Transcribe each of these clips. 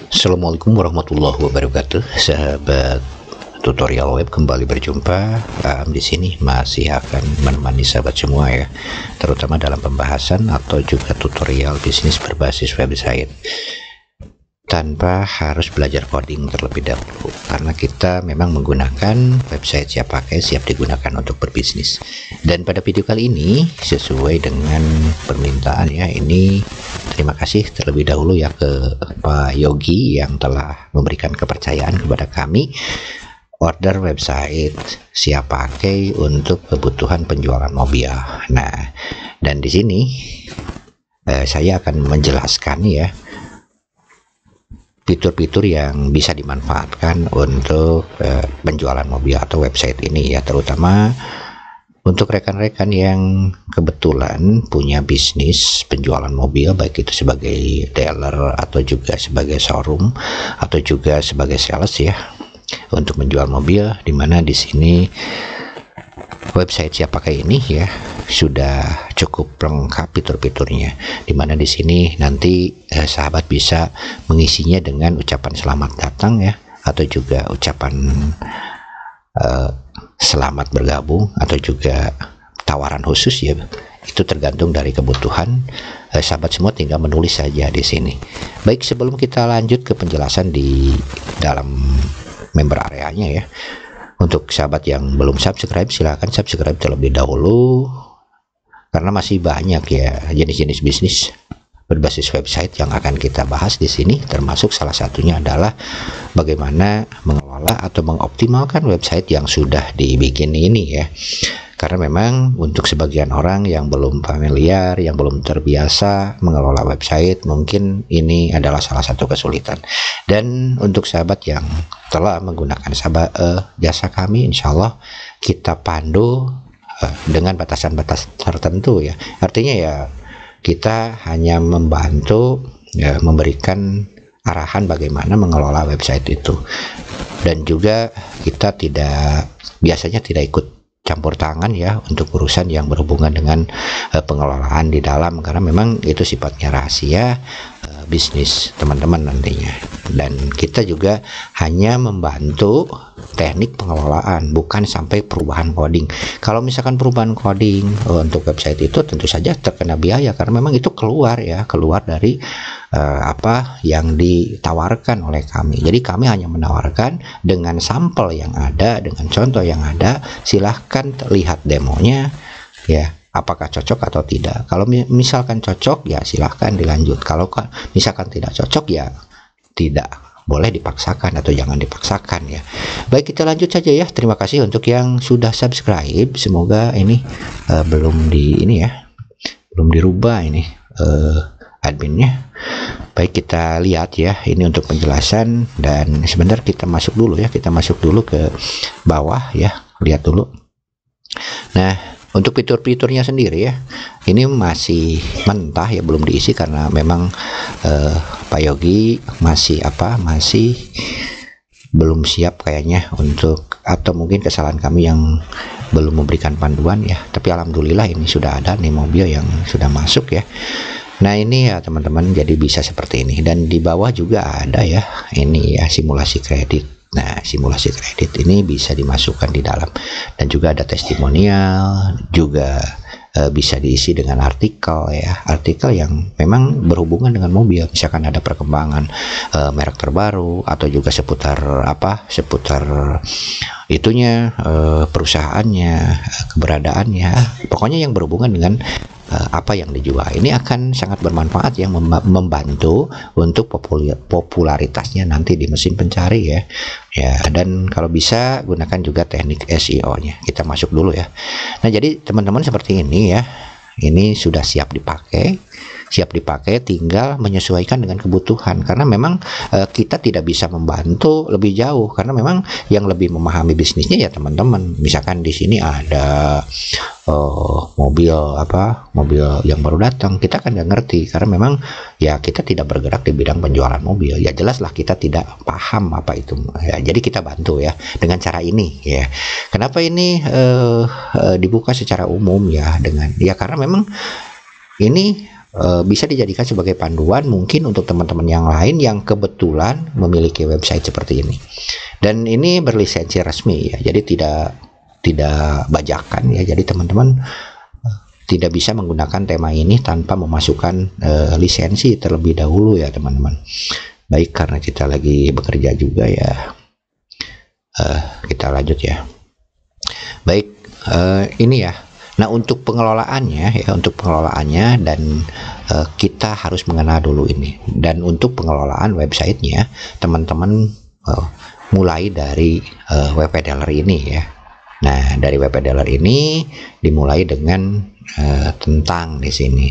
Assalamualaikum warahmatullahi wabarakatuh, sahabat tutorial web, kembali berjumpa. Di sini masih akan menemani sahabat semua ya, terutama dalam pembahasan atau juga tutorial bisnis berbasis website tanpa harus belajar coding terlebih dahulu, karena kita memang menggunakan website siap pakai, siap digunakan untuk berbisnis. Dan pada video kali ini sesuai dengan permintaan ya, ini terima kasih terlebih dahulu ya ke Pak Yogi yang telah memberikan kepercayaan kepada kami order website siap pakai untuk kebutuhan penjualan mobil. Nah, dan di sini saya akan menjelaskan ya fitur-fitur yang bisa dimanfaatkan untuk penjualan mobil atau website ini ya, terutama untuk rekan-rekan yang kebetulan punya bisnis penjualan mobil, baik itu sebagai dealer atau juga sebagai showroom atau juga sebagai sales ya, untuk menjual mobil, dimana di sini website siap pakai ini ya sudah cukup lengkap fitur-fiturnya, dimana di sini nanti sahabat bisa mengisinya dengan ucapan selamat datang ya, atau juga ucapan selamat bergabung, atau juga tawaran khusus ya. Itu tergantung dari kebutuhan sahabat semua, tinggal menulis saja di sini. Baik, sebelum kita lanjut ke penjelasan di dalam member areanya ya, untuk sahabat yang belum subscribe, silahkan subscribe terlebih dahulu, karena masih banyak ya jenis-jenis bisnis berbasis website yang akan kita bahas di sini, termasuk salah satunya adalah bagaimana mengelola atau mengoptimalkan website yang sudah dibikin ini ya. Karena memang untuk sebagian orang yang belum familiar, yang belum terbiasa mengelola website, mungkin ini adalah salah satu kesulitan. Dan untuk sahabat yang telah menggunakan jasa kami, insya Allah kita pandu dengan batasan-batasan tertentu ya. Artinya ya kita hanya membantu ya, memberikan arahan bagaimana mengelola website itu, dan juga kita biasanya tidak ikut campur tangan ya untuk urusan yang berhubungan dengan pengelolaan di dalam, karena memang itu sifatnya rahasia bisnis teman-teman nantinya. Dan kita juga hanya membantu teknik pengelolaan, bukan sampai perubahan coding. Kalau misalkan perubahan coding untuk website itu tentu saja terkena biaya, karena memang itu keluar dari apa yang ditawarkan oleh kami. Jadi kami hanya menawarkan dengan sampel yang ada, dengan contoh yang ada. Silahkan lihat demonya ya, apakah cocok atau tidak. Kalau misalkan cocok ya silahkan dilanjut, kalau misalkan tidak cocok ya tidak boleh dipaksakan atau jangan dipaksakan ya. Baik, kita lanjut saja ya. Terima kasih untuk yang sudah subscribe, semoga ini belum dirubah ini adminnya. Baik, kita lihat ya, ini untuk penjelasan. Dan sebentar kita masuk dulu ke bawah ya, lihat dulu. Nah, untuk fitur-fiturnya sendiri ya, ini masih mentah ya, belum diisi karena memang Pak Yogi masih belum siap kayaknya untuk, atau mungkin kesalahan kami yang belum memberikan panduan ya. Tapi alhamdulillah ini sudah ada nih mobil yang sudah masuk ya. Nah ini ya teman-teman, jadi bisa seperti ini. Dan di bawah juga ada ya, ini ya simulasi kredit. Nah, simulasi kredit ini bisa dimasukkan di dalam, dan juga ada testimonial, juga bisa diisi dengan artikel ya, artikel yang memang berhubungan dengan mobil, misalkan ada perkembangan merek terbaru, atau juga seputar itunya, perusahaannya, keberadaannya, pokoknya yang berhubungan dengan apa yang dijual. Ini akan sangat bermanfaat yang membantu untuk popularitasnya nanti di mesin pencari ya. Dan kalau bisa gunakan juga teknik SEO-nya. Kita masuk dulu ya. Nah, jadi teman-teman seperti ini ya. Ini sudah siap dipakai, tinggal menyesuaikan dengan kebutuhan, karena memang kita tidak bisa membantu lebih jauh, karena memang yang lebih memahami bisnisnya ya teman-teman. Misalkan di sini ada mobil yang baru datang, kita kan nggak ngerti, karena memang ya kita tidak bergerak di bidang penjualan mobil, ya jelaslah kita tidak paham apa itu ya. Jadi kita bantu ya dengan cara ini ya. Kenapa ini dibuka secara umum ya, karena memang ini bisa dijadikan sebagai panduan mungkin untuk teman-teman yang lain yang kebetulan memiliki website seperti ini. Dan ini berlisensi resmi ya, jadi tidak bajakan ya. Jadi teman-teman tidak bisa menggunakan tema ini tanpa memasukkan lisensi terlebih dahulu ya teman-teman. Baik, karena kita lagi bekerja juga ya, kita lanjut ya. Baik, ini ya. Nah, untuk pengelolaannya dan kita harus mengenal dulu ini. Dan untuk pengelolaan websitenya, teman-teman mulai dari WP Dealer ini ya. Nah, dari WP Dealer ini dimulai dengan tentang di sini,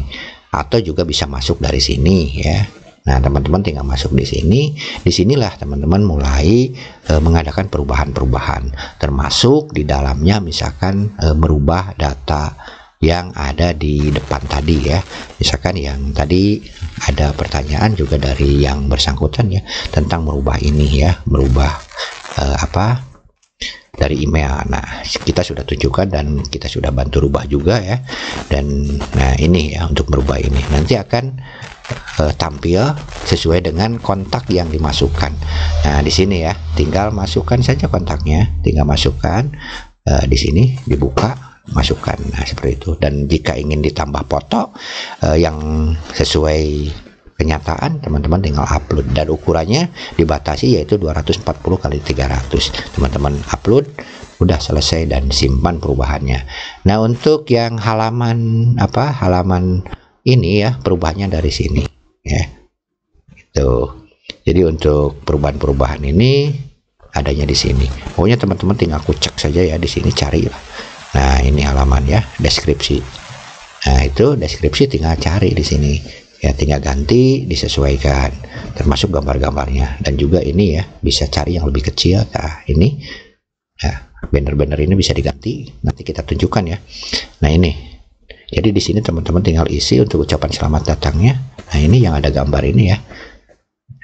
atau juga bisa masuk dari sini ya. Nah, teman-teman tinggal masuk di sini. Disinilah teman-teman mulai mengadakan perubahan-perubahan, termasuk di dalamnya misalkan merubah data yang ada di depan tadi ya. Misalkan yang tadi ada pertanyaan juga dari yang bersangkutan ya, tentang merubah ini ya, merubah dari email. Nah, kita sudah tunjukkan dan kita sudah bantu rubah juga ya. Dan nah, ini ya, untuk merubah ini nanti akan tampil sesuai dengan kontak yang dimasukkan. Nah, di sini ya, tinggal masukkan saja kontaknya, tinggal masukkan di sini, dibuka, masukkan. Nah, seperti itu. Dan jika ingin ditambah foto yang sesuai kenyataan, teman-teman tinggal upload, dan ukurannya dibatasi yaitu 240 kali 300. Teman-teman upload, udah selesai dan simpan perubahannya. Nah, untuk yang halaman ini ya, perubahannya dari sini ya. Itu. Jadi untuk perubahan-perubahan ini adanya di sini. Pokoknya teman-teman tinggal kucek saja ya di sini, cari lah. Nah, ini halaman ya, deskripsi. Nah, itu deskripsi tinggal cari di sini. Ya, tinggal ganti, disesuaikan, termasuk gambar-gambarnya. Dan juga ini ya, bisa cari yang lebih kecil. Nah, ini ya, banner-banner ini bisa diganti. Nanti kita tunjukkan ya. Nah, ini. Jadi di sini teman-teman tinggal isi untuk ucapan selamat datangnya. Nah, ini yang ada gambar ini ya.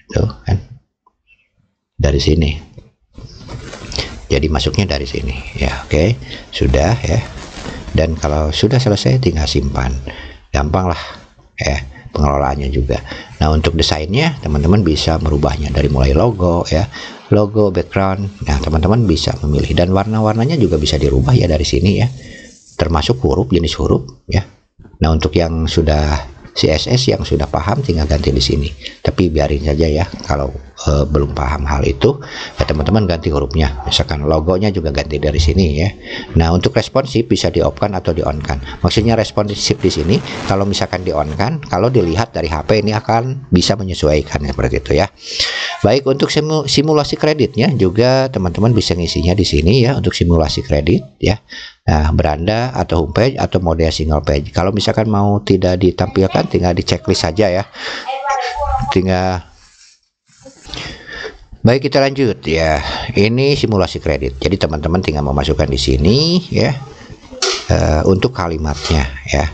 Tuh kan. Dari sini. Jadi masuknya dari sini. Ya, oke. Sudah ya. Dan kalau sudah selesai tinggal simpan. Gampang lah ya pengelolaannya juga. Nah, untuk desainnya teman-teman bisa merubahnya dari mulai logo ya, logo, background. Nah, teman-teman bisa memilih, dan warna-warnanya juga bisa dirubah ya dari sini ya. Termasuk huruf, jenis huruf ya. Nah, untuk yang sudah CSS yang sudah paham tinggal ganti di sini. Tapi biarin saja ya, kalau belum paham hal itu ya teman-teman ganti hurufnya. Misalkan logonya juga ganti dari sini ya. Nah, untuk responsif bisa di off kan atau di on kan. Maksudnya responsif di sini kalau misalkan di on kan, kalau dilihat dari HP ini akan bisa menyesuaikan seperti itu ya. Baik, untuk simulasi kreditnya juga teman-teman bisa ngisinya di sini ya, untuk simulasi kredit ya. Nah, beranda atau homepage atau mode single page. Kalau misalkan mau tidak ditampilkan, tinggal di checklist saja ya. Tinggal. Baik, kita lanjut ya. Ini simulasi kredit. Jadi teman-teman tinggal memasukkan di sini ya, untuk kalimatnya ya.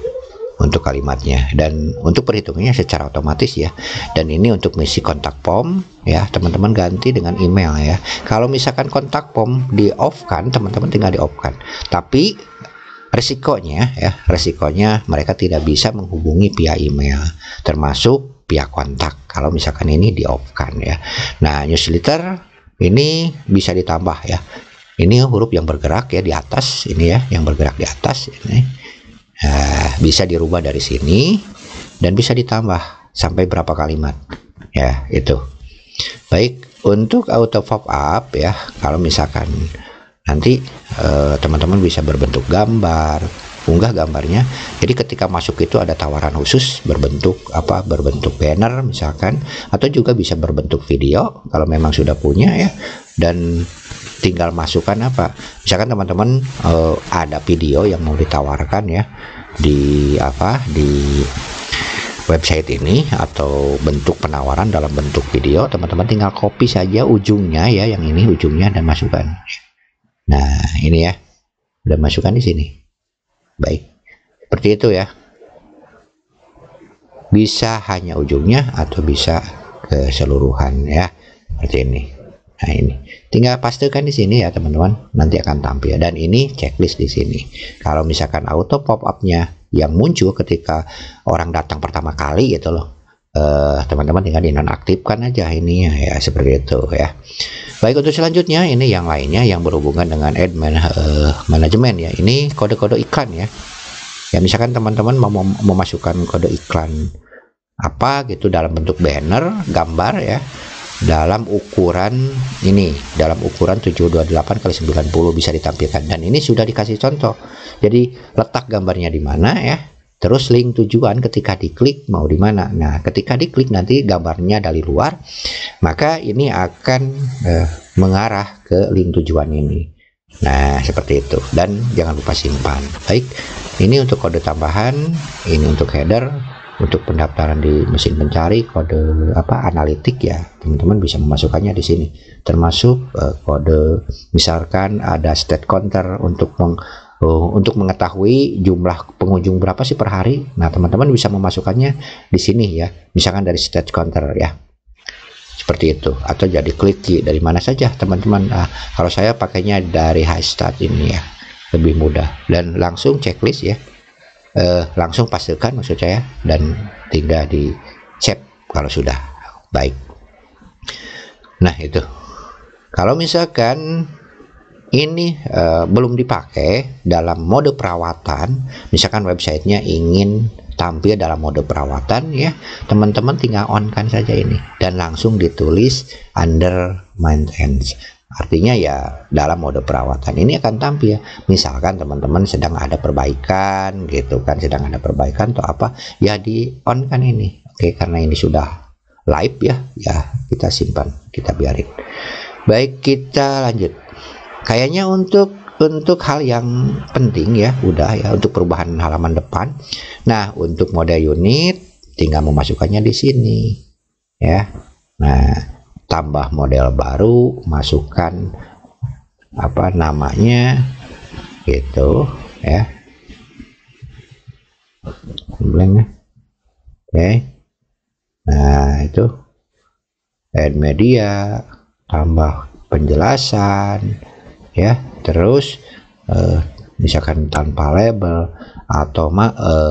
Untuk kalimatnya dan untuk perhitungannya secara otomatis ya. Dan ini untuk misi kontak form ya, teman-teman ganti dengan email ya. Kalau misalkan kontak form di off kan, teman-teman tinggal di off kan. Tapi resikonya mereka tidak bisa menghubungi via email, termasuk via kontak kalau misalkan ini di off kan ya. Nah, newsletter ini bisa ditambah ya. Ini huruf yang bergerak ya di atas ini ya, yang bergerak di atas ini. Bisa dirubah dari sini dan bisa ditambah sampai berapa kalimat ya, itu. Baik, untuk auto pop up ya, kalau misalkan nanti teman-teman bisa berbentuk gambar, unggah gambarnya. Jadi ketika masuk itu ada tawaran khusus berbentuk berbentuk banner misalkan, atau juga bisa berbentuk video kalau memang sudah punya ya. Dan tinggal masukkan misalkan teman-teman ada video yang mau ditawarkan ya di website ini, atau bentuk penawaran dalam bentuk video, teman-teman tinggal copy saja ujungnya ya, yang ini ujungnya, dan masukkan. Nah, ini ya, udah masukkan di sini. Baik, seperti itu ya. Bisa hanya ujungnya atau bisa keseluruhan ya, seperti ini. Nah, ini tinggal pastekan di sini ya teman-teman, nanti akan tampil. Dan ini checklist di sini. Kalau misalkan auto pop up-nya yang muncul ketika orang datang pertama kali gitu loh. Teman-teman tinggal dinonaktifkan aja ini ya, seperti itu ya. Baik, untuk selanjutnya ini yang lainnya yang berhubungan dengan ad manajemen ya. Ini kode-kode iklan ya. Ya misalkan teman-teman mau memasukkan kode iklan apa gitu dalam bentuk banner, gambar ya, dalam ukuran ini, dalam ukuran 728x90 bisa ditampilkan, dan ini sudah dikasih contoh. Jadi letak gambarnya di mana ya, terus link tujuan ketika diklik mau di mana. Nah, ketika diklik nanti gambarnya dari luar, maka ini akan mengarah ke link tujuan ini. Nah, seperti itu. Dan jangan lupa simpan. Baik, ini untuk kode tambahan, ini untuk header, untuk pendaftaran di mesin pencari, kode analitik ya, teman-teman bisa memasukkannya di sini. Termasuk kode misalkan ada state counter untuk mengetahui jumlah pengunjung berapa sih per hari. Nah, teman-teman bisa memasukkannya di sini ya, misalkan dari state counter ya, seperti itu. Atau jadi klik dari mana saja teman-teman. Kalau saya pakainya dari high start ini ya, lebih mudah, dan langsung checklist ya, langsung pastikan maksud saya, dan tinggal di save kalau sudah. Baik, nah itu kalau misalkan ini belum dipakai dalam mode perawatan, misalkan websitenya ingin tampil dalam mode perawatan ya, teman-teman tinggal on kan saja ini, dan langsung ditulis under maintenance, artinya ya dalam mode perawatan ini akan tampil. Misalkan teman-teman sedang ada perbaikan gitu kan, sedang ada perbaikan atau apa ya, di on kan ini. Oke, karena ini sudah live ya, kita simpan, kita biarin. Baik, kita lanjut. Kayaknya untuk hal yang penting ya udah ya, untuk perubahan halaman depan. Nah, untuk mode unit tinggal memasukkannya di sini ya. Nah, tambah model baru, masukkan namanya gitu ya, blank. Oke. Nah, itu add media, tambah penjelasan ya, terus misalkan tanpa label atau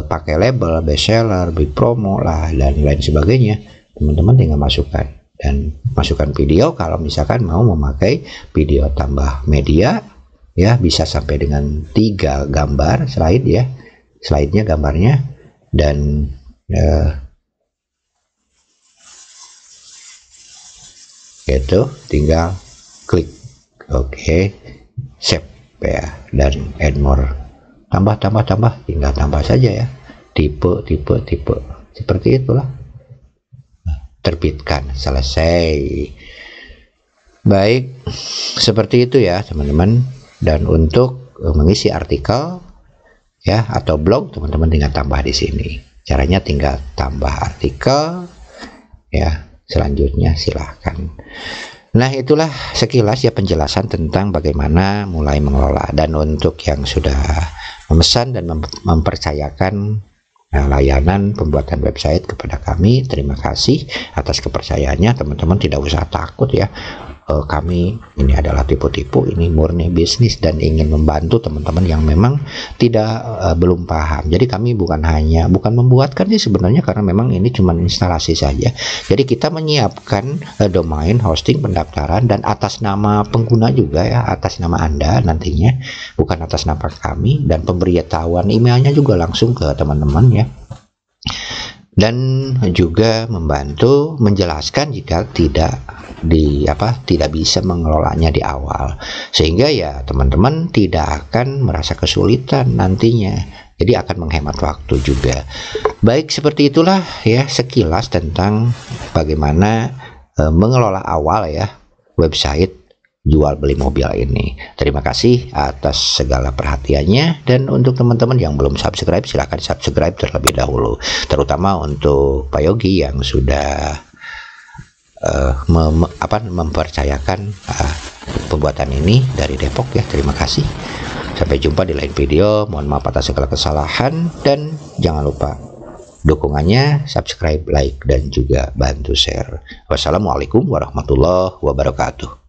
pakai label, bestseller, big promo lah, dan lain sebagainya. Teman-teman tinggal masukkan, dan masukkan video kalau misalkan mau memakai video tambah media ya, bisa sampai dengan 3 gambar slide ya, slide-nya gambarnya, dan itu tinggal klik oke, save ya, dan add more, tambah tinggal tambah saja ya, tipe seperti itulah, terbitkan, selesai. Baik, seperti itu ya teman-teman. Dan untuk mengisi artikel ya atau blog, teman-teman tinggal tambah di sini. Caranya tinggal tambah artikel ya, selanjutnya silahkan. Nah, itulah sekilas ya penjelasan tentang bagaimana mulai mengelola. Dan untuk yang sudah memesan dan mempercayakan layanan pembuatan website kepada kami, terima kasih atas kepercayaannya. Teman-teman tidak usah takut ya, kami ini adalah tipu-tipu, ini murni bisnis dan ingin membantu teman-teman yang memang tidak belum paham. Jadi kami bukan membuatkan sih sebenarnya, karena memang ini cuma instalasi saja. Jadi kita menyiapkan domain, hosting, pendaftaran, dan atas nama pengguna juga ya, atas nama Anda nantinya, bukan atas nama kami, dan pemberitahuan emailnya juga langsung ke teman-teman ya. Dan juga membantu menjelaskan jika tidak bisa mengelolanya di awal, sehingga ya teman-teman tidak akan merasa kesulitan nantinya, jadi akan menghemat waktu juga. Baik, seperti itulah ya sekilas tentang bagaimana mengelola awal ya website jual beli mobil ini. Terima kasih atas segala perhatiannya, dan untuk teman-teman yang belum subscribe, silahkan subscribe terlebih dahulu, terutama untuk Pak Yogi yang sudah mempercayakan pembuatan ini dari Depok ya. Terima kasih, sampai jumpa di lain video. Mohon maaf atas segala kesalahan, dan jangan lupa dukungannya, subscribe, like, dan juga bantu share. Wassalamualaikum warahmatullahi wabarakatuh.